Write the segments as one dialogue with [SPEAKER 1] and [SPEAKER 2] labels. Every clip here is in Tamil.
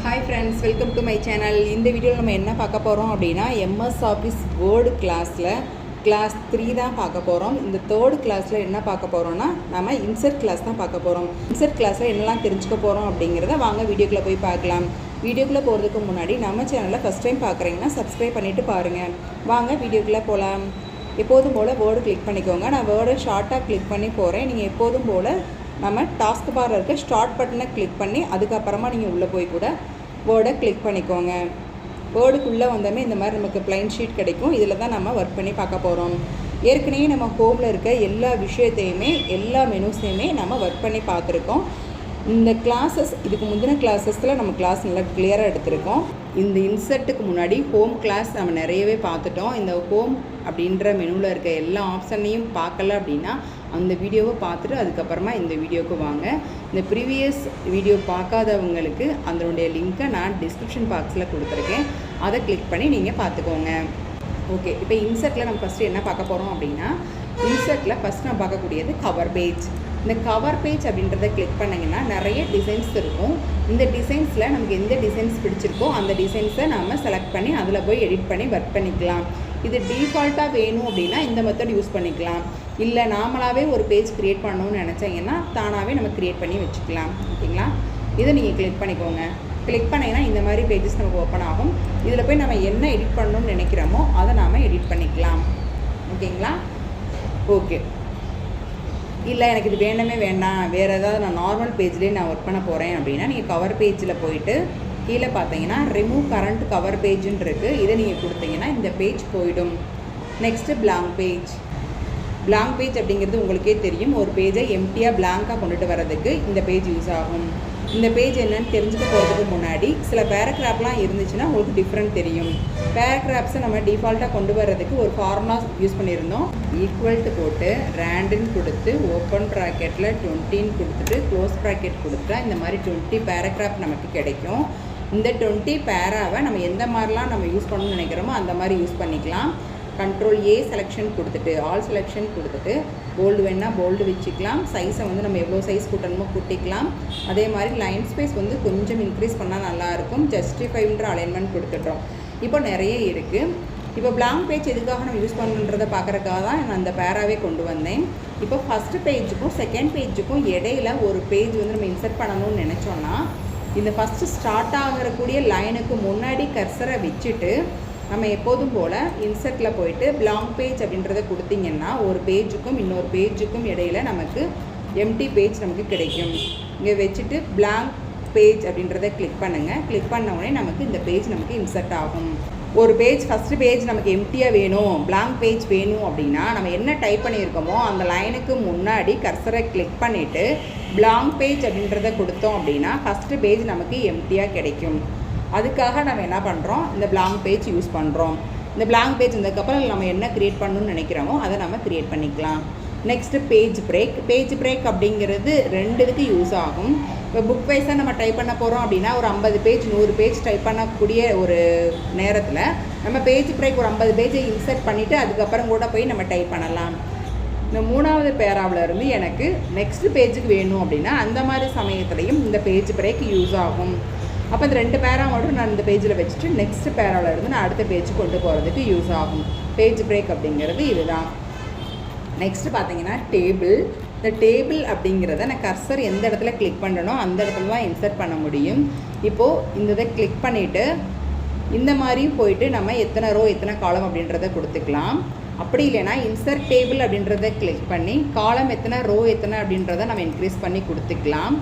[SPEAKER 1] Hi friends, welcome to my channel. இந்த வீடியோவில் நம்ம என்ன பார்க்க போகிறோம் அப்படின்னா MS Office Word கிளாஸில் கிளாஸ் 3 தான் பார்க்க போகிறோம். இந்த தேர்ட் கிளாஸில் என்ன பார்க்க போகிறோம்னா நம்ம இன்சர்ட் கிளாஸ் தான் பார்க்க போகிறோம். இன்சர்ட் கிளாஸில் என்னெல்லாம் தெரிஞ்சுக்க போகிறோம் அப்படிங்கிறத வாங்க வீடியோக்குள்ளே போய் பார்க்கலாம். வீடியோக்குள்ளே போகிறதுக்கு முன்னாடி நம்ம சேனலில் ஃபஸ்ட் டைம் பார்க்குறீங்கன்னா சப்ஸ்கிரைப் பண்ணிவிட்டு பாருங்கள். வாங்க வீடியோக்குள்ளே போகலாம். எப்போதும் போல் வேர்டு கிளிக் பண்ணிக்கோங்க. நான் வேர்டை ஷார்ட்டாக கிளிக் பண்ணி போகிறேன். நீங்கள் எப்போதும் போல் நம்ம டாஸ்க் பாரில் இருக்க ஸ்டார்ட் பட்டனை கிளிக் பண்ணி அதுக்கப்புறமா நீங்கள் உள்ளே போய் கூட வேர்டை கிளிக் பண்ணிக்கோங்க. வேர்டுக்குள்ளே வந்தோமே இந்த மாதிரி நமக்கு பிளைன் ஷீட் கிடைக்கும். இதில் தான் நம்ம ஒர்க் பண்ணி பார்க்க போகிறோம். ஏற்கனவே நம்ம ஹோமில் இருக்க எல்லா விஷயத்தையுமே எல்லா மெனுஸையுமே நம்ம ஒர்க் பண்ணி பார்த்துருக்கோம். இந்த கிளாஸஸ் இதுக்கு முந்தின கிளாஸஸில் நம்ம கிளாஸ் நல்லா கிளியராக எடுத்திருக்கோம். இந்த இன்சர்ட்டுக்கு முன்னாடி ஹோம் கிளாஸ் நம்ம நிறையவே பார்த்துட்டோம். இந்த ஹோம் அப்படின்ற மெனுவில் இருக்க எல்லா ஆப்ஷனையும் பார்க்கல அப்படின்னா அந்த வீடியோவை பார்த்துட்டு அதுக்கப்புறமா இந்த வீடியோவுக்கு வாங்க. இந்த ப்ரீவியஸ் வீடியோ பார்க்காதவங்களுக்கு அதனுடைய லிங்க்கை நான் டிஸ்கிரிப்ஷன் பாக்ஸில் கொடுத்துருக்கேன். அதை கிளிக் பண்ணி நீங்கள் பார்த்துக்கோங்க. ஓகே, இப்போ இன்சர்ட்டில் நம்ம ஃபஸ்ட்டு என்ன பார்க்க போகிறோம் அப்படின்னா இன்சர்ட்டில் ஃபஸ்ட் நம்ம பார்க்கக்கூடியது கவர் பேஜ். இந்த கவர் பேஜ் அப்படின்றத கிளிக் பண்ணிங்கன்னா நிறைய டிசைன்ஸ் இருக்கும். இந்த டிசைன்ஸில் நமக்கு எந்த டிசைன்ஸ் பிடிச்சிருக்கோ அந்த டிசைன்ஸை நம்ம செலக்ட் பண்ணி அதில் போய் எடிட் பண்ணி ஒர்க் பண்ணிக்கலாம். இது டிஃபால்ட்டாக வேணும் அப்படின்னா இந்த மெத்தட் யூஸ் பண்ணிக்கலாம். இல்லை நாமளாகவே ஒரு பேஜ் க்ரியேட் பண்ணணும்னு நினச்சிங்கன்னா தானாகவே நம்ம க்ரியேட் பண்ணி வச்சுக்கலாம். ஓகேங்களா? இதை நீங்கள் கிளிக் பண்ணிக்கோங்க. கிளிக் பண்ணிங்கன்னா இந்த மாதிரி பேஜஸ் நமக்கு ஓப்பன் ஆகும். இதில் போய் நம்ம என்ன எடிட் பண்ணணும்னு நினைக்கிறோமோ அதை நாம் எடிட் பண்ணிக்கலாம். ஓகேங்களா? ஓகே, இல்லை எனக்கு இது வேண்டவே வேண்டாம், வேறு ஏதாவது நான் நார்மல் பேஜ்லேயே நான் ஒர்க் பண்ண போகிறேன் அப்படின்னா நீங்கள் கவர் பேஜில் போயிட்டு கீழே பார்த்தீங்கன்னா ரிமூவ் கரண்ட் கவர் பேஜுன்னு இருக்குது. இதை நீங்கள் கொடுத்தீங்கன்னா இந்த பேஜ் போயிடும். Next blank page. Blank page அப்படிங்கிறது உங்களுக்கே தெரியும். ஒரு பேஜை எம்டியாக பிளாங்காக கொண்டுட்டு வர்றதுக்கு இந்த பேஜ் யூஸ் ஆகும். இந்த பேஜ் என்னன்னு தெரிஞ்சுக்க போகிறதுக்கு முன்னாடி சில பேராகிராஃப்லாம் இருந்துச்சுன்னா உங்களுக்கு டிஃப்ரெண்ட் தெரியும். பேராகிராஃப்ஸை நம்ம டிஃபால்ட்டாக கொண்டு வர்றதுக்கு ஒரு ஃபார்முலா யூஸ் பண்ணியிருந்தோம். ஈக்குவல் டு போட்டு ரேண்டுன்னு கொடுத்து ஓப்பன் ப்ராக்கெட்டில் 20 கொடுத்துட்டு க்ளோஸ் ப்ராக்கெட் கொடுத்தா இந்த மாதிரி 20 பேராகிராஃப் நமக்கு கிடைக்கும். இந்த 20 பேராவை நம்ம எந்த மாதிரிலாம் நம்ம யூஸ் பண்ணணும்னு நினைக்கிறோமோ அந்த மாதிரி யூஸ் பண்ணிக்கலாம். கண்ட்ரோல் ஏ செலெக்ஷன் கொடுத்துட்டு ஆல் செலெக்ஷன் கொடுத்துட்டு போல்டு வேணால் போல்டு வச்சுக்கலாம். சைஸை வந்து நம்ம எவ்வளோ சைஸ் கூட்டணுமோ கூட்டிக்கலாம். அதே மாதிரி லைன் ஸ்பேஸ் வந்து கொஞ்சம் இன்க்ரீஸ் பண்ணால் நல்லாயிருக்கும். ஜஸ்டிஃபைன்ற அலைன்மெண்ட் கொடுத்துட்டோம். இப்போ நிறைய இருக்குது. இப்போ பிளாங்க் பேஜ் எதுக்காக நம்ம யூஸ் பண்ணுன்றதை பார்க்குறதுக்காக தான் நான் அந்த பேராவே கொண்டு வந்தேன். இப்போ ஃபஸ்ட்டு பேஜுக்கும் செகண்ட் பேஜுக்கும் இடையில ஒரு பேஜ் வந்து நம்ம இன்சர்ட் பண்ணணும்னு நினச்சோன்னா இந்த ஃபஸ்ட்டு ஸ்டார்ட் ஆகக்கூடிய லைனுக்கு முன்னாடி கர்சரை வச்சுட்டு நம்ம எப்போதும் போல் இன்சர்ட்டில் போயிட்டு பிளாங்க் பேஜ் அப்படின்றத கொடுத்திங்கன்னா ஒரு பேஜுக்கும் இன்னொரு பேஜுக்கும் இடையில நமக்கு எம்டி பேஜ் நமக்கு கிடைக்கும். இங்கே வச்சுட்டு பிளாங்க் பேஜ் அப்படின்றத கிளிக் பண்ணுங்கள். கிளிக் பண்ண உடனே நமக்கு இந்த பேஜ் நமக்கு இன்சர்ட் ஆகும். ஒரு பேஜ் ஃபஸ்ட்டு பேஜ் நமக்கு எம்டியாக வேணும், பிளாங்க் பேஜ் வேணும் அப்படின்னா நம்ம என்ன டைப் பண்ணியிருக்கோமோ அந்த லைனுக்கு முன்னாடி கர்சரை கிளிக் பண்ணிவிட்டு பிளாங்க் பேஜ் அப்படின்றத கொடுத்தோம் அப்படின்னா ஃபஸ்ட்டு பேஜ் நமக்கு எம்டியாக கிடைக்கும். அதுக்காக நம்ம என்ன பண்ணுறோம், இந்த பிளாங்க் பேஜ் யூஸ் பண்ணுறோம். இந்த பிளாங்க் பேஜ் இருந்ததுக்கப்புறம் நம்ம என்ன க்ரியேட் பண்ணணும்னு நினைக்கிறோமோ அதை நம்ம க்ரியேட் பண்ணிக்கலாம். Next page break. Page break அப்படிங்கிறது 2 இதுக்கு யூஸ் ஆகும். இப்போ புக் வைஸாக நம்ம டைப் பண்ண போகிறோம் அப்படின்னா ஒரு 50 பேஜ் 100 பேஜ் டைப் பண்ணக்கூடிய ஒரு நேரத்தில் நம்ம பேஜ் பிரேக் ஒரு 50 பேஜை இன்சர்ட் பண்ணிவிட்டு அதுக்கப்புறம் கூட போய் நம்ம டைப் பண்ணலாம். இந்த 3வது பேராவில் இருந்து எனக்கு நெக்ஸ்ட் பேஜுக்கு வேணும் அப்படின்னா அந்த மாதிரி சமயத்துலையும் இந்த பேஜ் பிரேக் யூஸ் ஆகும். அப்போ இந்த 2 பேரா மட்டும் நான் இந்த பேஜில் வச்சுட்டு நெக்ஸ்ட் பேராவில் இருந்து நான் அடுத்த பேஜ் கொண்டு போகிறதுக்கு யூஸ் ஆகும். பேஜ் பிரேக் அப்படிங்கிறது இதுதான். நெக்ஸ்ட்டு பார்த்தீங்கன்னா டேபிள். இந்த டேபிள் அப்படிங்கிறத நான் கர்சர் எந்த இடத்துல கிளிக் பண்ணுறனோ அந்த இடத்துல தான் இன்சர்ட் பண்ண முடியும். இப்போது இந்த இதை கிளிக் பண்ணிவிட்டு இந்த மாதிரி போயிட்டு நம்ம எத்தனை ரோ எத்தனை காலம் அப்படின்றத கொடுத்துக்கலாம். அப்படி இல்லைனா இன்சர்ட் டேபிள் அப்படின்றத கிளிக் பண்ணி காலம் எத்தனை ரோ எத்தனை அப்படின்றத நம்ம இன்க்ரீஸ் பண்ணி கொடுத்துக்கலாம்.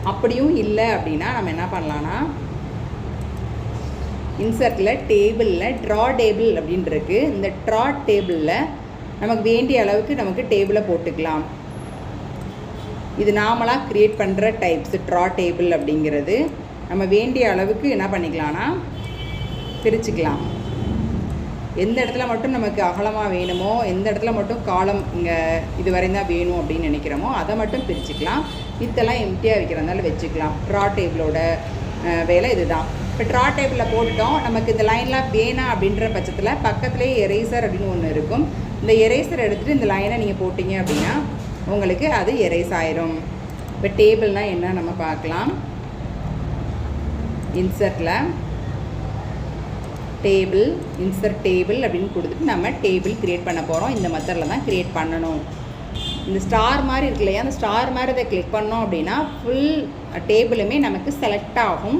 [SPEAKER 1] அப்படியும் இல்லை அப்படின்னா நம்ம என்ன பண்ணலான்னா இன்சர்ட்டில் டேபிளில் ட்ரா டேபிள் அப்படின்னு இருக்குது. இந்த ட்ரா டேபிளில் நமக்கு வேண்டிய அளவுக்கு நமக்கு டேபிளை போட்டுக்கலாம். இது நாமளாக க்ரியேட் பண்ணுற டைப்ஸ் ட்ரா டேபிள் அப்படிங்கிறது. நம்ம வேண்டிய அளவுக்கு என்ன பண்ணிக்கலாம்னா பிரிச்சுக்கலாம். எந்த இடத்துல மட்டும் நமக்கு அகலமாக வேணுமோ எந்த இடத்துல மட்டும் காலம் இங்கே இது வரை தான் வேணும் அப்படின்னு நினைக்கிறோமோ அதை மட்டும் பிரிச்சுக்கலாம். இதெல்லாம் எம்டியாக வைக்கிறதுனால வச்சுக்கலாம். ட்ரா டேபிளோட வேலை இதுதான். இப்போ ட்ரா டேபிளில் போட்டுட்டோம். நமக்கு இந்த லைன்லாம் வேணாம் அப்படின்ற பட்சத்தில் பக்கத்துலேயே எரேசர் அப்படின்னு ஒன்று இருக்கும். இந்த எரேசர் எடுத்துகிட்டு இந்த லைனை நீங்கள் போட்டிங்க அப்படின்னா உங்களுக்கு அது எரேஸ் ஆயிரும். இப்போ டேபிள்னால் என்ன நம்ம பார்க்கலாம். இன்சர்ட்டில் டேபிள், இன்சர்ட் டேபிள் அப்படின்னு கொடுத்துட்டு நம்ம டேபிள் க்ரியேட் பண்ண போகிறோம். இந்த மெத்தடில் தான் க்ரியேட் பண்ணணும். இந்த ஸ்டார் மாதிரி இருக்கு இல்லையா, அந்த ஸ்டார் மாதிரி அதை கிளிக் பண்ணோம் அப்படின்னா ஃபுல் டேபிளுமே நமக்கு செலக்ட் ஆகும்.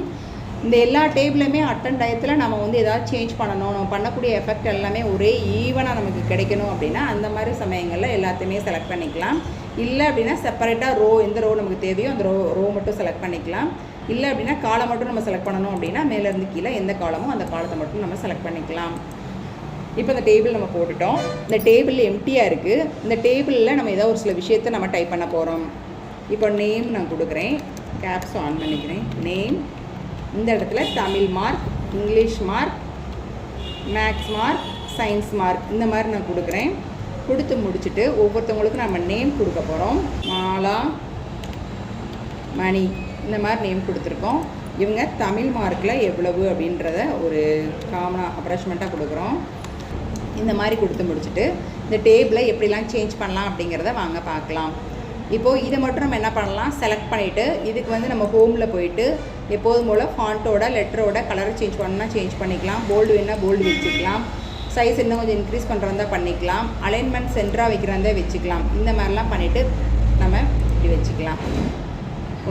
[SPEAKER 1] இந்த எல்லா டேபிளுமே அட்டன் டயத்தில் நம்ம வந்து ஏதாவது சேஞ்ச் பண்ணணும், நம்ம பண்ணக்கூடிய எஃபெக்ட் எல்லாமே ஒரே ஈவனாக நமக்கு கிடைக்கணும் அப்படின்னா அந்த மாதிரி சமயங்களில் எல்லாத்தையுமே செலக்ட் பண்ணிக்கலாம். இல்லை அப்படின்னா செப்பரேட்டாக ரோ, எந்த ரோ நமக்கு தேவையோ அந்த ரோ மட்டும் செலக்ட் பண்ணிக்கலாம். இல்லை அப்படின்னா காலம் மட்டும் நம்ம செலக்ட் பண்ணணும் அப்படின்னா மேலேருந்து கீழே எந்த காலமோ அந்த காலத்தை மட்டும் நம்ம செலக்ட் பண்ணிக்கலாம். இப்போ இந்த டேபிள் நம்ம போட்டுட்டோம். இந்த டேபிள் எம்டியாக இருக்குது. இந்த டேபிளில் நம்ம ஏதாவது ஒரு சில விஷயத்தை நம்ம டைப் பண்ண போகிறோம். இப்போ நேம் நான் கொடுக்குறேன், கேப்ஸ் ஆன் பண்ணிக்கிறேன். நேம், இந்த இடத்துல Tamil mark, English mark, maths mark, science mark இந்த மாதிரி நான் கொடுக்குறேன். கொடுத்து முடிச்சுட்டு ஒவ்வொருத்தவங்களுக்கும் நம்ம நேம் கொடுக்க போகிறோம். மாலா, மணி இந்த மாதிரி நேம் கொடுத்துருக்கோம். இவங்க தமிழ் மார்க்கில் எவ்வளவு அப்படின்றத ஒரு காமனாக அப்ராக்சிமேட்டாக கொடுக்குறோம். இந்த மாதிரி கொடுத்து முடிச்சுட்டு இந்த டேபிளை எப்படிலாம் சேஞ்ச் பண்ணலாம் அப்படிங்கிறத வாங்க பார்க்கலாம். இப்போது இதை மட்டும் நம்ம என்ன பண்ணலாம், செலக்ட் பண்ணிவிட்டு இதுக்கு வந்து நம்ம ஹோமில் போயிட்டு எப்போதும் போல் ஃபாண்ட்டோட லெட்டரோட கலரை சேஞ்ச் பண்ணணும்னா சேஞ்ச் பண்ணிக்கலாம். போல்டு வேணால் போல்டு வச்சுக்கலாம். சைஸ் இன்னும் கொஞ்சம் இன்க்ரீஸ் பண்ணுறதா பண்ணிக்கலாம். அலைன்மெண்ட் சென்டராக வைக்கிறதா வச்சுக்கலாம். இந்த மாதிரிலாம் பண்ணிவிட்டு நம்ம இப்படி வச்சுக்கலாம்.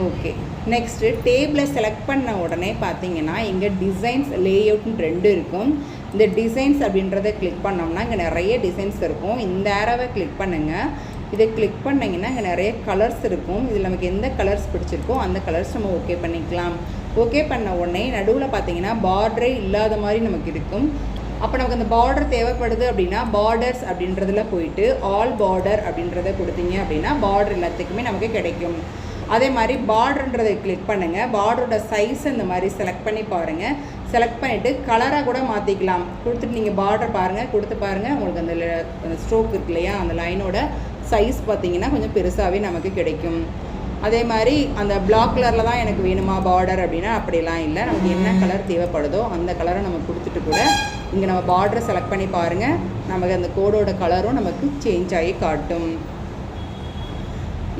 [SPEAKER 1] ஓகே, நெக்ஸ்ட்டு டேபிளை செலக்ட் பண்ண உடனே பார்த்தீங்கன்னா இங்கே டிசைன்ஸ், லேஅவுட்னு 2 இருக்கும். இந்த டிசைன்ஸ் அப்படின்றத கிளிக் பண்ணோம்னா இங்கே நிறைய டிசைன்ஸ் இருக்கும். இந்த ஏரோவை கிளிக் பண்ணுங்கள். இதை கிளிக் பண்ணிங்கன்னா இங்கே நிறைய கலர்ஸ் இருக்கும். இதில் நமக்கு எந்த கலர்ஸ் பிடிச்சிருக்கோ அந்த கலர்ஸ் நம்ம ஓகே பண்ணிக்கலாம். ஓகே பண்ண உடனே நடுவில் பார்த்தீங்கன்னா பார்டரே இல்லாத மாதிரி நமக்கு இருக்கும். அப்போ நமக்கு அந்த பார்டர் தேவைப்படுது அப்படின்னா பார்டர்ஸ் அப்படின்றதுல போயிட்டு ஆல் பார்டர் அப்படின்றத கொடுத்தீங்க அப்படின்னா பார்டர் எல்லாத்துக்குமே நமக்கு கிடைக்கும். அதே மாதிரி பார்டர்ன்றதை கிளிக் பண்ணுங்கள். பார்டரோட சைஸ் இந்த மாதிரி செலக்ட் பண்ணி பாருங்கள். செலக்ட் பண்ணிவிட்டு கலராக கூட மாற்றிக்கலாம். கொடுத்துட்டு நீங்கள் பார்டர் பாருங்கள், கொடுத்து பாருங்கள். உங்களுக்கு அந்த ஸ்ட்ரோக் இருக்கு இல்லையா, அந்த லைனோட சைஸ் பார்த்தீங்கன்னா கொஞ்சம் பெருசாகவே நமக்கு கிடைக்கும். அதே மாதிரி அந்த பிளாக் கலரில் தான் எனக்கு வேணுமா பார்டர் அப்படின்னா அப்படிலாம் இல்லை. நமக்கு என்ன கலர் தேவைப்படுதோ அந்த கலரை நம்ம கொடுத்துட்டு கூட இங்கே நம்ம பார்டரை செலக்ட் பண்ணி பாருங்கள். நமக்கு அந்த கோடோட கலரும் நமக்கு சேஞ்ச் ஆகி காட்டும்.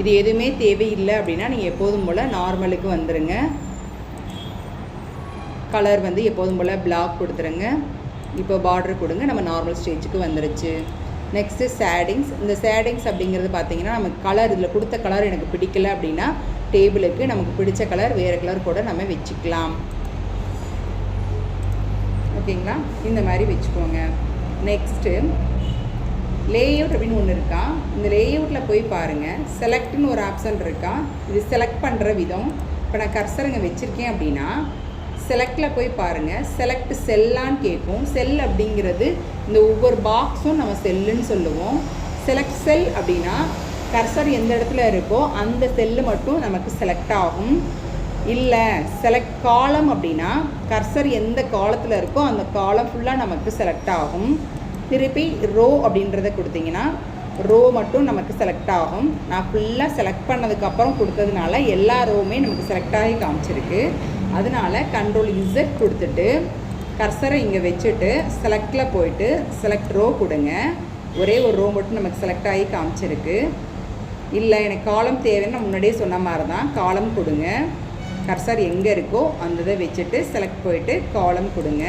[SPEAKER 1] இது எதுவுமே தேவையில்லை அப்படின்னா நீங்கள் எப்போதும் போல் நார்மலுக்கு வந்துடுங்க. கலர் வந்து எப்போதும் போல் பிளாக் கொடுத்துருங்க. இப்போ பார்டர் கொடுங்க, நம்ம நார்மல் ஸ்டேஜுக்கு வந்துருச்சு. Next shadings. இந்த ஷேடிங்ஸ் அப்படிங்கிறது பார்த்தீங்கன்னா நமக்கு கலர், இதில் கொடுத்த கலர் எனக்கு பிடிக்கல அப்படின்னா டேபிளுக்கு நமக்கு பிடிச்ச கலர் வேறு கலர் கூட நம்ம வச்சுக்கலாம். ஓகேங்களா, இந்த மாதிரி வச்சுக்கோங்க. நெக்ஸ்ட்டு லேஅவுட் அப்படின்னு ஒன்று இருக்கா. இந்த லேஅவுட்டில் போய் பாருங்கள், செலக்ட்னு ஒரு ஆப்ஷன் இருக்கா. இது செலக்ட் பண்ணுற விதம். இப்போ நான் கர்சருங்க வச்சுருக்கேன் அப்படின்னா செலக்டில் போய் பாருங்கள். செலக்ட் செல்லான்னு கேட்கும். செல் அப்படிங்கிறது இந்த ஒவ்வொரு பாக்ஸும் நம்ம செல்லுன்னு சொல்லுவோம். செலக்ட் செல் அப்படின்னா கர்சர் எந்த இடத்துல இருக்கோ அந்த செல்லு மட்டும் நமக்கு செலக்ட் ஆகும். இல்லை செலக்ட் காலம் அப்படின்னா கர்சர் எந்த காலத்தில் இருக்கோ அந்த காலம் ஃபுல்லாக நமக்கு செலக்ட் ஆகும். திருப்பி ரோ அப்படின்றத கொடுத்தீங்கன்னா ரோ மட்டும் நமக்கு செலக்ட் ஆகும். நான் ஃபுல்லாக செலக்ட் பண்ணதுக்கப்புறம் கொடுத்ததுனால எல்லா ரோவுமே நமக்கு செலக்ட் ஆகி காமிச்சிருக்கு. அதனால Ctrl+Z கொடுத்துட்டு கர்சரை இங்கே வச்சுட்டு செலக்டில் போயிட்டு செலக்ட் ரோ கொடுங்க. ஒரே ஒரு ரோ மட்டும் நமக்கு செலக்ட் ஆகி காமிச்சிருக்கு. இல்லை எனக்கு காலம் தேவைன்னு நான் முன்னாடியே சொன்ன மாதிரி தான் காலம் கொடுங்க. கர்சர் எங்கே இருக்கோ அந்த இதை வச்சுட்டு செலக்ட் போயிட்டு காலம் கொடுங்க.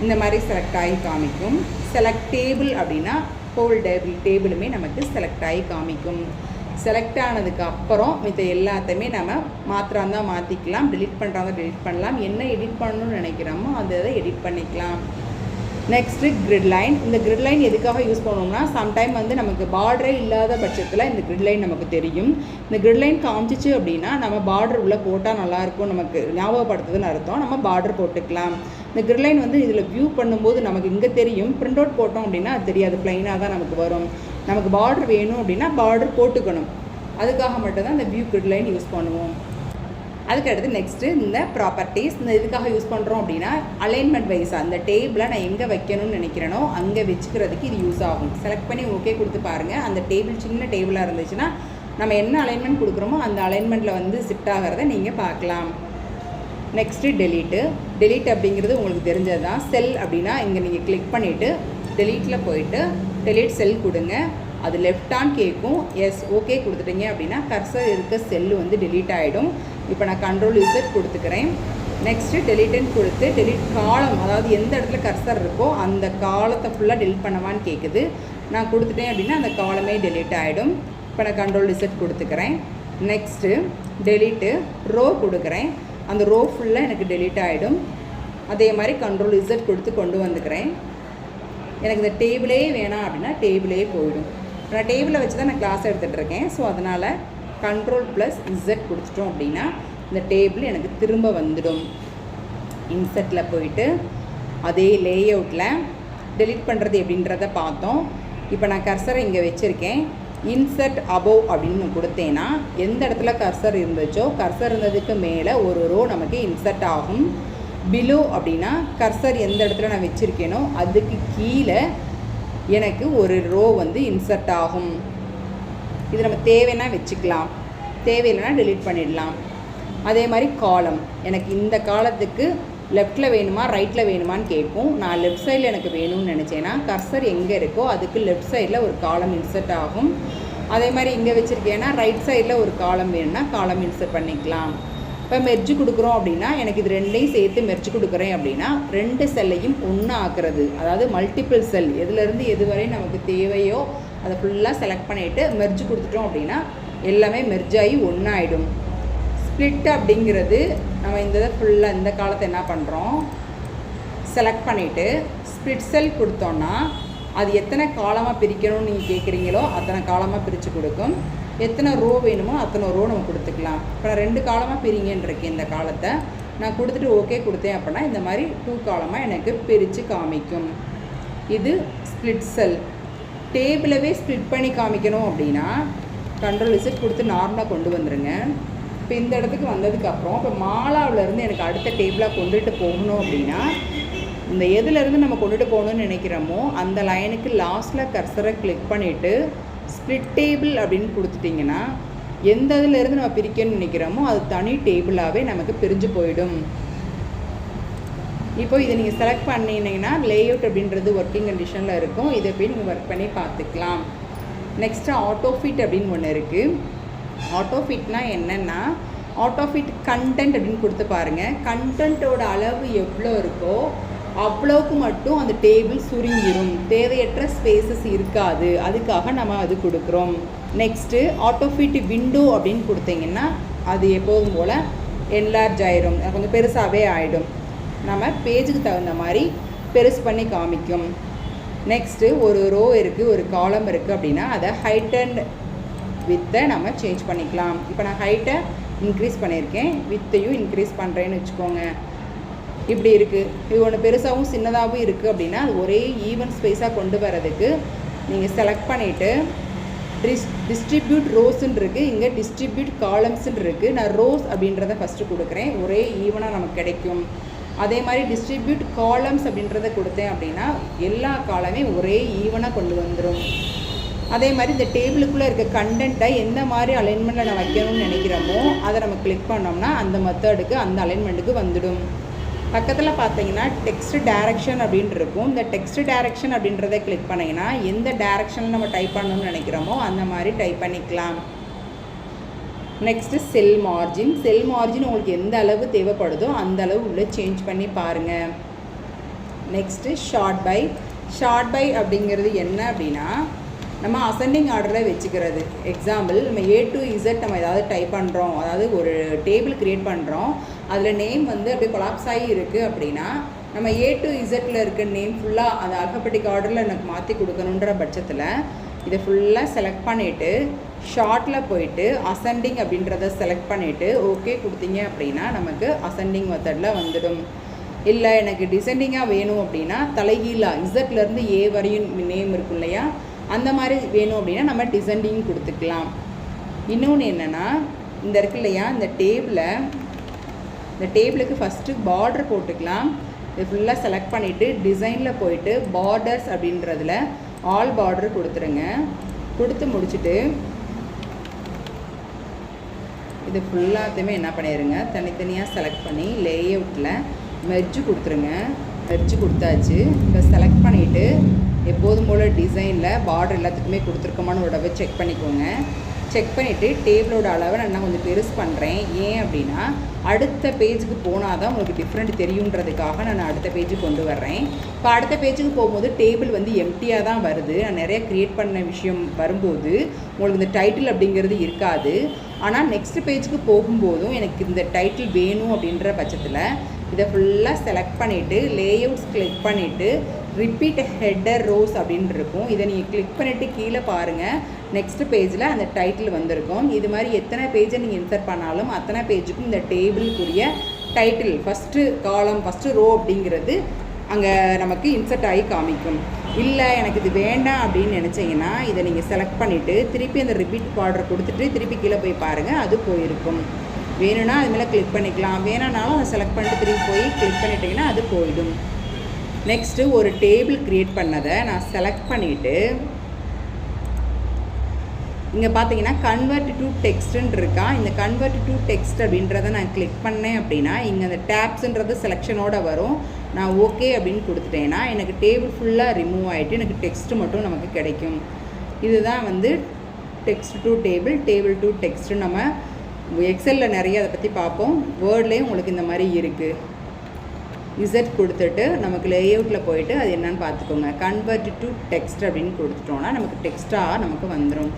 [SPEAKER 1] இந்த மாதிரி செலக்ட் ஆகி காமிக்கும். செலக்ட் டேபிள் அப்படின்னா ஹோல் டேபிளுமே நமக்கு செலக்ட் ஆகி காமிக்கும். செலக்ட் ஆனதுக்கு அப்புறம் மித்த எல்லாத்தையுமே நம்ம மாத்திராந்தா மாற்றிக்கலாம், டெலிட் பண்ணுறாங்க டெலிட் பண்ணலாம். என்ன எடிட் பண்ணணும்னு நினைக்கிறோமோ அதை எடிட் பண்ணிக்கலாம். Next grid line. இந்த கிரிட் லைன் எதுக்காக யூஸ் பண்ணுவோம்னா சம்டைம் வந்து நமக்கு பார்டரே இல்லாத பட்சத்தில் இந்த கிரிட் லைன் நமக்கு தெரியும். இந்த கிரிட் லைன் காமிச்சிச்சு அப்படின்னா நம்ம பார்டர் உள்ளே போட்டால் நல்லாயிருக்கும், நமக்கு ஞாபகப்படுத்துதுன்னு அர்த்தம். நம்ம பார்டர் போட்டுக்கலாம். இந்த கிரிட் லைன் வந்து இதில் வியூ பண்ணும்போது நமக்கு இங்கே தெரியும். பிரிண்ட் அவுட் போட்டோம் அப்படின்னா அது தெரியாது, ப்ளைனாக தான் நமக்கு வரும். நமக்கு பார்டர் வேணும் அப்படின்னா பார்டர் போட்டுக்கணும். அதுக்காக மட்டும்தான் இந்த வியூ கிரிட் லைன் யூஸ் பண்ணுவோம். அதுக்கடுத்து நெக்ஸ்ட்டு இந்த ப்ராப்பர்ட்டிஸ். இந்த இதுக்காக யூஸ் பண்ணுறோம் அப்படின்னா அலைன்மெண்ட் வைஸாக அந்த டேபிளை நான் எங்கே வைக்கணும்னு நினைக்கிறேனோ அங்கே வச்சுக்கிறதுக்கு இது யூஸ் ஆகும். செலக்ட் பண்ணி ஓகே கொடுத்து பாருங்கள். அந்த டேபிள் சின்ன டேபிளாக இருந்துச்சுன்னா நம்ம என்ன அலைன்மெண்ட் கொடுக்குறோமோ அந்த அலைன்மெண்ட்டில் வந்து ஷிஃப்ட் ஆகிறத நீங்கள் பார்க்கலாம். நெக்ஸ்ட்டு டெலீட் அப்படிங்கிறது உங்களுக்கு தெரிஞ்சது தான். செல் அப்படின்னா இங்கே நீங்கள் கிளிக் பண்ணிவிட்டு டெலீட்டில் போயிட்டு டெலீட் செல் கொடுங்க. அது லெஃப்ட் ஆன் கேட்கும். எஸ் ஓகே கொடுத்துட்டீங்க அப்படின்னா கர்சர் இருக்க செல்லு வந்து டெலீட் ஆகிடும். இப்போ நான் Ctrl+Z கொடுத்துக்கிறேன். நெக்ஸ்ட்டு டெலிட்ன்னு கொடுத்து டெலிட் காலம், அதாவது எந்த இடத்துல கர்சர் இருக்கோ அந்த காலத்தை ஃபுல்லாக டெலிட் பண்ணவான்னு கேட்குது. நான் கொடுத்துட்டேன் அப்படின்னா அந்த காலமே டெலிட் ஆகிடும். இப்போ நான் கண்ட்ரோல் இசட் கொடுத்துக்கிறேன். நெக்ஸ்ட்டு டெலிட்டு ரோ கொடுக்குறேன். அந்த ரோ ஃபுல்லாக எனக்கு டெலிட் ஆகிடும். அதே மாதிரி கண்ட்ரோல் இசட் கொடுத்து கொண்டு வந்துக்கிறேன். எனக்கு இந்த டேபிளே வேணாம் அப்படின்னா டேபிளே போயிடும். நான் டேபிளை வச்சு தான் நான் கிளாஸ் எடுத்துகிட்ருக்கேன். ஸோ அதனால் கண்ட்ரோல் ப்ளஸ் இசட் கொடுத்துட்டோம் அப்படின்னா இந்த டேபிள் எனக்கு திரும்ப வந்துடும். இன்செட்டில் போயிட்டு அதே லேஅவுட்டில் டெலிட் பண்ணுறது எப்படின்றத பார்த்தோம். இப்போ நான் கர்சரை இங்கே வச்சுருக்கேன். இன்செர்ட் அபோவ் அப்படின்னு கொடுத்தேன்னா எந்த இடத்துல கர்சர் இருந்துச்சோ கர்சர் இருந்ததுக்கு மேலே ஒரு ரோ நமக்கு இன்செர்ட் ஆகும். பிலோ அப்படின்னா கர்சர் எந்த இடத்துல நான் வச்சுருக்கேனோ அதுக்கு கீழே எனக்கு ஒரு ரோ வந்து இன்செர்ட் ஆகும். இது நம்ம தேவைன்னா வச்சுக்கலாம், தேவையில்லைன்னா டெலிட் பண்ணிடலாம். அதே மாதிரி காலம், எனக்கு இந்த காலத்துக்கு லெஃப்ட்டில் வேணுமா ரைட்டில் வேணுமான்னு கேட்கும். நான் லெஃப்ட் சைடில் எனக்கு வேணும்னு நினச்சேன்னா கர்சர் எங்கே இருக்கோ அதுக்கு லெஃப்ட் சைடில் ஒரு காலம் இன்செர்ட் ஆகும். அதே மாதிரி இங்கே வச்சுருக்கேன்னா ரைட் சைடில் ஒரு காலம் வேணும்னா காலம் இன்செர்ட் பண்ணிக்கலாம். இப்போ மெர்ஜ் கொடுக்குறோம் அப்படின்னா எனக்கு இது ரெண்டையும் சேர்த்து மெர்ஜ் கொடுக்குறேன் அப்படின்னா ரெண்டு செல்லையும் ஒன்று ஆக்குறது, அதாவது மல்டிபிள் செல் எதுலேருந்து எதுவரை நமக்கு தேவையோ அதை ஃபுல்லாக செலக்ட் பண்ணிவிட்டு மெர்ஜ் கொடுத்துட்டோம் அப்படின்னா எல்லாமே மெர்ஜ் ஆகி ஒன்றாயிடும். ஸ்ப்ளிட் அப்படிங்கிறது நம்ம இந்த இதை ஃபுல்லாக இந்த காலத்தை என்ன பண்ணுறோம், செலக்ட் பண்ணிவிட்டு ஸ்ப்ளிட் செல் கொடுத்தோன்னா அது எத்தனை காலமாக பிரிக்கணும்னு நீங்கள் கேட்குறீங்களோ அத்தனை காலமாக பிரித்து கொடுக்கும். எத்தனை ரோ வேணுமோ அத்தனை ரோ நம்ம கொடுத்துக்கலாம். இப்போ நான் 2 காலமாக பிரிங்கன்னு இருக்கேன். இந்த காலத்தை நான் கொடுத்துட்டு ஓகே கொடுத்தேன் அப்படின்னா இந்த மாதிரி 2 காலமாக எனக்கு பிரித்து காமிக்கும். இது ஸ்ப்ளிட் செல். டேபிளவே ஸ்ப்ளிட் பண்ணி காமிக்கணும் அப்படின்னா கண்ட்ரோல் இசட் கொடுத்து நார்மலாக கொண்டு வந்துடுங்க. இப்போ இந்த இடத்துக்கு வந்ததுக்கப்புறம் இப்போ மாலாவிலேருந்து எனக்கு அடுத்த டேபிளாக கொண்டுட்டு போகணும் அப்படின்னா இந்த எதுலேருந்து நம்ம கொண்டுட்டு போகணுன்னு நினைக்கிறோமோ அந்த லைனுக்கு லாஸ்ட்டில் கர்சரை கிளிக் பண்ணிவிட்டு ஸ்ப்ளிட் டேபிள் அப்படின்னு கொடுத்துட்டிங்கன்னா எந்த இதுலேருந்து நம்ம பிரிக்கணும்னு நினைக்கிறோமோ அது தனி டேபிளாகவே நமக்கு பிரிஞ்சு போயிடும். இப்போ இதை நீங்கள் செலக்ட் பண்ணினீங்கன்னா லேஅவுட் அப்படின்றது ஒர்க்கிங் கண்டிஷனில் இருக்கும். இதை போய் நீங்கள் ஒர்க் பண்ணி பார்த்துக்கலாம். நெக்ஸ்ட்டு ஆட்டோஃபிட் அப்படின்னு ஒன்று இருக்குது. ஆட்டோஃபிட்னா என்னென்னா ஆட்டோஃபிட் கண்டென்ட் அப்படின்னு கொடுத்து பாருங்கள். கண்டென்ட்டோட அளவு எவ்வளோ இருக்கோ அவ்வளோக்கு மட்டும் அந்த டேபிள் சுருங்கிடும், தேவையற்ற ஸ்பேசஸ் இருக்காது. அதுக்காக நம்ம அது கொடுக்குறோம். நெக்ஸ்ட்டு ஆட்டோஃபிட் விண்டோ அப்படின்னு கொடுத்தீங்கன்னா அது எப்போதும் போல் என்லார்ஜ் ஆயிடும், கொஞ்சம் பெருசாகவே ஆகிடும். நம்ம பேஜுக்கு தகுந்த மாதிரி பெருசு பண்ணி காமிக்கும். நெக்ஸ்ட்டு ஒரு ரோ இருக்குது, ஒரு காலம் இருக்குது அப்படின்னா அதை ஹைட் அண்ட் வித்தை நம்ம சேஞ்ச் பண்ணிக்கலாம். இப்போ நான் ஹைட்டை இன்க்ரீஸ் பண்ணியிருக்கேன், வித்தையும் இன்க்ரீஸ் பண்ணுறேன்னு வச்சுக்கோங்க. இப்படி இருக்குது. இது ஒன்று பெருசாகவும் சின்னதாகவும் இருக்குது அப்படின்னா அது ஒரே ஈவன் ஸ்பேஸாக கொண்டு வரதுக்கு நீங்கள் செலக்ட் பண்ணிவிட்டு டிஸ்ட்ரிபியூட் ரோஸ்ன்னு இருக்குது, இங்கே டிஸ்ட்ரிபியூட் காலம்ஸ்ன்னு இருக்குது. நான் ரோஸ் அப்படின்றத ஃபஸ்ட்டு கொடுக்குறேன், ஒரே ஈவனாக நமக்கு கிடைக்கும். அதே மாதிரி டிஸ்ட்ரிபியூட் காலம்ஸ் அப்படின்றத கொடுத்தேன் அப்படின்னா எல்லா காலமே ஒரே ஈவனாக கொண்டு வந்துடும். அதே மாதிரி இந்த டேபிளுக்குள்ளே இருக்க கண்டென்ட்டை எந்த மாதிரி அலைன்மெண்ட்டில் நான் வைக்கணும்னு நினைக்கிறோமோ அதை நம்ம கிளிக் பண்ணோம்னா அந்த மெத்தடுக்கு அந்த அலைன்மெண்ட்டுக்கு வந்துடும். பக்கத்தில் பார்த்தீங்கன்னா டெக்ஸ்ட் டைரக்ஷன் அப்படின்னு இருக்கும். இந்த டெக்ஸ்ட் டைரக்ஷன் அப்படின்றத கிளிக் பண்ணிங்கன்னா எந்த டைரக்ஷனில் நம்ம டைப் பண்ணணும்னு நினைக்கிறோமோ அந்த மாதிரி டைப் பண்ணிக்கலாம். நெக்ஸ்ட்டு செல் மார்ஜின். செல் மார்ஜின் உங்களுக்கு எந்த அளவு தேவைப்படுதோ அந்த அளவு உள்ளே சேஞ்ச் பண்ணி பாருங்கள். Next short pie. Short pie அப்படிங்கிறது என்ன அப்படின்னா நம்ம அசெண்டிங் ஆர்டரில் வச்சுக்கிறது. எக்ஸாம்பிள் நம்ம A to Z நம்ம ஏதாவது டைப் பண்ணுறோம், அதாவது ஒரு டேபிள் க்ரியேட் பண்ணுறோம், அதில் நேம் வந்து அப்படியே கொலாப்ஸ் ஆகி இருக்குது அப்படின்னா நம்ம A to Zல இருக்க நேம் ஃபுல்லாக அந்த ஆல்ஃபபெட்டிக் ஆர்டரில் எனக்கு மாற்றி கொடுக்கணுன்ற பட்சத்தில் இதை ஃபுல்லாக செலக்ட் பண்ணிவிட்டு ஷார்ட்டில் போயிட்டு அசெண்டிங் அப்படின்றத செலக்ட் பண்ணிவிட்டு ஓகே கொடுத்தீங்க அப்படின்னா நமக்கு அசெண்டிங் மெத்தடில் வந்துடும். இல்லை எனக்கு டிசெண்டிங்காக வேணும் அப்படின்னா தலைகீழாக இசட்லேருந்து A வரையும் நேம் இருக்கும் இல்லையா, அந்த மாதிரி வேணும் அப்படின்னா நம்ம டிசெண்டிங் கொடுத்துக்கலாம். இன்னொன்று என்னென்னா இந்த இருக்கு இல்லையா, இந்த டேபிளுக்கு ஃபஸ்ட்டு பார்டர் போட்டுக்கலாம். இது ஃபுல்லாக செலக்ட் பண்ணிவிட்டு டிசைனில் போயிட்டு பார்டர்ஸ் அப்படின்றதில் ஆல் பார்டர் கொடுத்துருங்க. கொடுத்து முடிச்சுட்டு இது ஃபுல்லாத்தையுமே என்ன பண்ணிடுங்க, தனித்தனியாக செலக்ட் பண்ணி லேஅவுட்டில் மெர்ஜ் கொடுத்துருங்க. மெர்ஜ் கொடுத்தாச்சு. இப்போ செலக்ட் பண்ணிவிட்டு எப்போதும் போல் டிசைனில் பார்டர் எல்லாத்துக்குமே கொடுத்துருக்கோமான்னு ஒரு தடவை செக் பண்ணிக்கோங்க. செக் பண்ணிவிட்டு டேபிளோட அளவை நான் கொஞ்சம் பெருசு பண்ணுறேன். ஏன் அப்படின்னா அடுத்த பேஜுக்கு போனால் தான் உங்களுக்கு டிஃப்ரெண்ட் தெரியுன்றதுக்காக நான் அடுத்த பேஜுக்கு கொண்டு வர்றேன். இப்போ அடுத்த பேஜுக்கு போகும்போது டேபிள் வந்து எம்டியாக தான் வருது. நான் நிறைய க்ரியேட் பண்ண விஷயம் வரும்போது உங்களுக்கு இந்த டைட்டில் அப்படிங்கிறது இருக்காது. ஆனால் நெக்ஸ்ட் பேஜுக்கு போகும்போதும் எனக்கு இந்த டைட்டில் வேணும் அப்படின்ற பட்சத்தில் இதை ஃபுல்லாக செலக்ட் பண்ணிவிட்டு லேஅவுட்ஸ் கிளிக் பண்ணிவிட்டு ரிப்பீட் ஹெட்டர் ரோஸ் அப்படின்னு இருக்கும். இதை நீங்கள் கிளிக் பண்ணிவிட்டு கீழே பாருங்கள், நெக்ஸ்ட் பேஜில் அந்த டைட்டில் வந்திருக்கும். இது மாதிரி எத்தனை பேஜை நீங்கள் இன்சர்ட் பண்ணாலும் அத்தனை பேஜுக்கும் இந்த டேபிளுக்குரிய title first column first row அப்படிங்கிறது அங்கே நமக்கு இன்சர்ட் ஆகி காமிக்கும். இல்லை எனக்கு இது வேண்டாம் அப்படின்னு நினச்சிங்கன்னா இதை நீங்கள் செலக்ட் பண்ணிவிட்டு திருப்பி அந்த ரிப்பீட் பார்டர் கொடுத்துட்டு திருப்பி கீழே போய் பாருங்கள், அது போயிருக்கும். வேணும்னா அது மேலே கிளிக் பண்ணிக்கலாம், வேணானாலும் அதை செலக்ட் பண்ணிட்டு திருப்பி போய் கிளிக் பண்ணிட்டீங்கன்னா அது போயிடும். நெக்ஸ்ட்டு ஒரு டேபிள் க்ரியேட் பண்ணதை நான் செலக்ட் பண்ணிவிட்டு இங்கே பார்த்தீங்கன்னா கன்வெர்ட் டு டெக்ஸ்ட்டுன்னு இருக்கா. இந்த கன்வெர்ட் டு டெக்ஸ்ட் அப்படின்றத நான் கிளிக் பண்ணேன் அப்படின்னா இங்கே அந்த டேப்ஸுன்றது செலெக்ஷனோடு வரும். நான் ஓகே அப்படின்னு கொடுத்துட்டேன்னா எனக்கு டேபிள் ஃபுல்லாக ரிமூவ் ஆகிட்டு எனக்கு டெக்ஸ்ட்டு மட்டும் நமக்கு கிடைக்கும். இதுதான் வந்து text to table, table to text. நம்ம எக்ஸலில் நிறைய அதை பற்றி பார்ப்போம். வேர்ட்லேயும் உங்களுக்கு இந்த மாதிரி இருக்குது. இசட் கொடுத்துட்டு நமக்கு லேஅவுட்டில் போயிட்டு அது என்னன்னு பார்த்துக்கோங்க. கன்வெர்ட் டு டெக்ஸ்ட் அப்படின்னு கொடுத்துட்டோன்னா நமக்கு டெக்ஸ்ட்டாக நமக்கு வந்துடும்.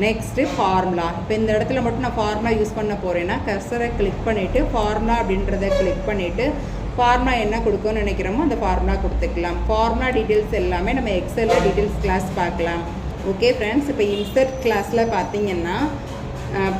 [SPEAKER 1] Next formula. இப்போ இந்த இடத்துல மட்டும் நான் ஃபார்முலா யூஸ் பண்ண போகிறேன்னா கர்சரை கிளிக் பண்ணிவிட்டு ஃபார்முலா அப்படின்றத கிளிக் பண்ணிவிட்டு ஃபார்முலா என்ன கொடுக்கணும்னு நினைக்கிறோமோ அந்த ஃபார்முலா கொடுத்துக்கலாம். ஃபார்முலா டீட்டெயில்ஸ் எல்லாமே நம்ம எக்ஸலில் டீட்டெயில்ஸ் கிளாஸ் பார்க்கலாம். ஓகே ஃப்ரெண்ட்ஸ், இப்போ இன்சர்ட் கிளாஸில் பார்த்தீங்கன்னா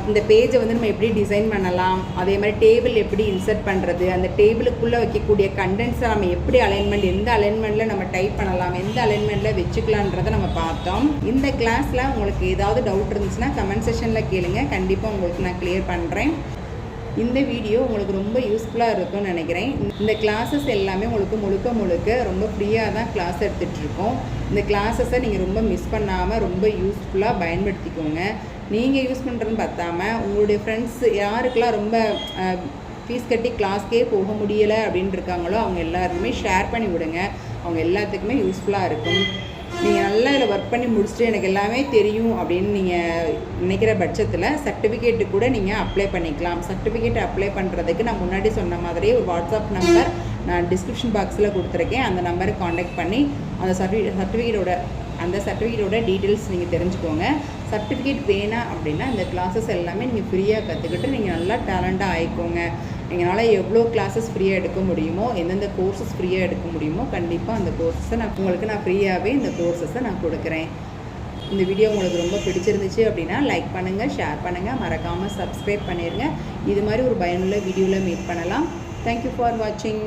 [SPEAKER 1] இந்த பேஜை வந்து நம்ம எப்படி டிசைன் பண்ணலாம், அதே மாதிரி டேபிள் எப்படி இன்சர்ட் பண்ணுறது, அந்த டேபிளுக்குள்ளே வைக்கக்கூடிய கண்டென்ட்ஸை நம்ம எப்படி அலைன்மெண்ட், எந்த அலைன்மெண்ட்டில் நம்ம டைப் பண்ணலாம், எந்த அலைன்மெண்ட்டில் வச்சுக்கலான்றதை நம்ம பார்த்தோம். இந்த கிளாஸில் உங்களுக்கு ஏதாவது டவுட் இருந்துச்சுன்னா கமெண்ட் செக்ஷனில் கேளுங்க, கண்டிப்பாக உங்களுக்கு நான் கிளியர் பண்ணுறேன். இந்த வீடியோ உங்களுக்கு ரொம்ப யூஸ்ஃபுல்லாக இருக்கும்னு நினைக்கிறேன். இந்த கிளாஸஸ் எல்லாமே உங்களுக்கு முழுக்க ரொம்ப ஃப்ரீயாக தான் கிளாஸ் எடுத்துகிட்ருக்கோம். இந்த கிளாஸஸை நீங்கள் ரொம்ப மிஸ் பண்ணாமல் ரொம்ப யூஸ்ஃபுல்லாக பயன்படுத்திக்கோங்க. நீங்கள் யூஸ் பண்ணுறதுன்னு பார்த்தாமல் உங்களுடைய ஃப்ரெண்ட்ஸ் யாருக்கெல்லாம் ரொம்ப ஃபீஸ் கட்டி கிளாஸ்க்கே போக முடியலை அப்படின்னு இருக்காங்களோ அவங்க எல்லாருக்குமே ஷேர் பண்ணி விடுங்க. அவங்க எல்லாத்துக்குமே யூஸ்ஃபுல்லாக இருக்கும். நீங்கள் நல்லா இதில் ஒர்க் பண்ணி முடிச்சுட்டு எனக்கு எல்லாமே தெரியும் அப்படின்னு நீங்கள் நினைக்கிற பட்சத்தில் சர்டிஃபிகேட்டு கூட நீங்கள் அப்ளை பண்ணிக்கலாம். சர்டிஃபிகேட் அப்ளை பண்ணுறதுக்கு நான் முன்னாடி சொன்ன மாதிரியே ஒரு வாட்ஸ்அப் நம்பர் நான் டிஸ்கிரிப்ஷன் பாக்ஸில் கொடுத்துருக்கேன். அந்த நம்பருக்கு காண்டாக்ட் பண்ணி அந்த சர்டிஃபிகேட்டோட டீட்டெயில்ஸ் நீங்கள் தெரிஞ்சுக்கோங்க. சர்டிஃபிகேட் வேணாம் அப்படின்னா இந்த கிளாஸஸ் எல்லாமே நீங்கள் ஃப்ரீயாக கற்றுக்கிட்டு நீங்கள் நல்லா டேலண்ட்டாக ஆகிக்கோங்க. எங்களால் எவ்வளோ கிளாஸஸ் ஃப்ரீயாக எடுக்க முடியுமோ, எந்தெந்த கோர்சஸ் ஃப்ரீயாக எடுக்க முடியுமோ கண்டிப்பாக அந்த கோர்ஸஸை நான் ஃப்ரீயாகவே இந்த கோர்சஸை நான் கொடுக்குறேன். இந்த வீடியோ உங்களுக்கு ரொம்ப பிடிச்சிருந்துச்சு அப்படின்னா லைக் பண்ணுங்கள், ஷேர் பண்ணுங்கள், மறக்காமல் சப்ஸ்கிரைப் பண்ணிடுங்க. இது மாதிரி ஒரு பயனுள்ள வீடியோவில் மீட் பண்ணலாம். தேங்க்யூ ஃபார் வாட்சிங்.